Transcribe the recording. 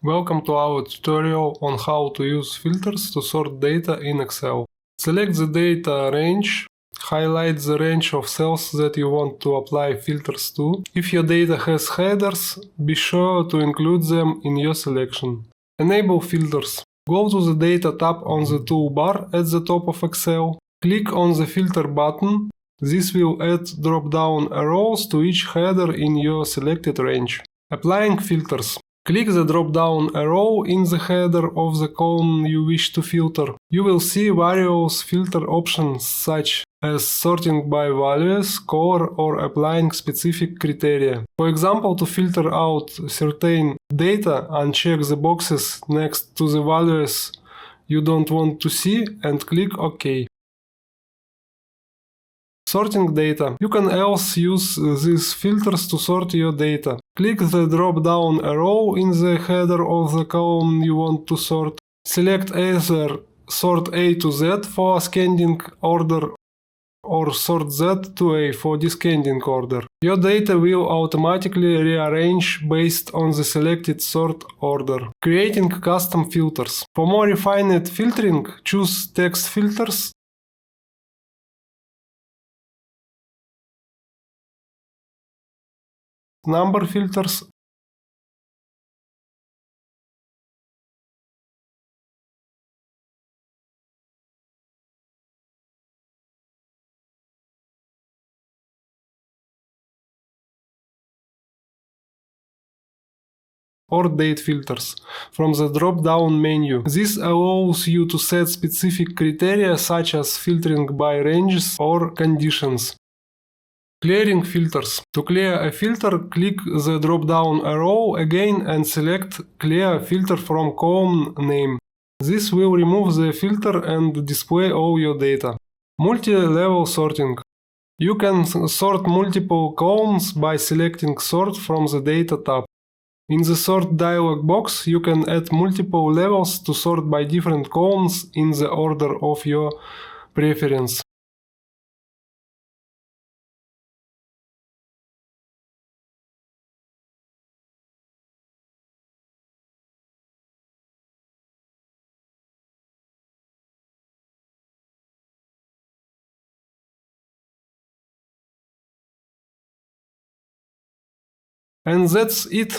Welcome to our tutorial on how to use filters to sort data in Excel. Select the data range, highlight the range of cells that you want to apply filters to. If your data has headers, be sure to include them in your selection. Enable filters. Go to the Data tab on the toolbar at the top of Excel. Click on the Filter button. This will add drop-down arrows to each header in your selected range. Applying filters. Click the drop-down arrow in the header of the column you wish to filter. You will see various filter options such as sorting by values, color, or applying specific criteria. For example, to filter out certain data, uncheck the boxes next to the values you don't want to see and click OK. Sorting data. You can also use these filters to sort your data. Click the drop-down arrow in the header of the column you want to sort. Select either sort A to Z for ascending order or sort Z to A for descending order. Your data will automatically rearrange based on the selected sort order. Creating custom filters. For more refined filtering, choose text filters, number filters, or date filters from the drop-down menu. This allows you to set specific criteria such as filtering by ranges or conditions. Clearing filters. To clear a filter, click the drop-down arrow again and select Clear Filter from column name. This will remove the filter and display all your data. Multi-level sorting. You can sort multiple columns by selecting Sort from the Data tab. In the Sort dialog box, you can add multiple levels to sort by different columns in the order of your preference. And that's it.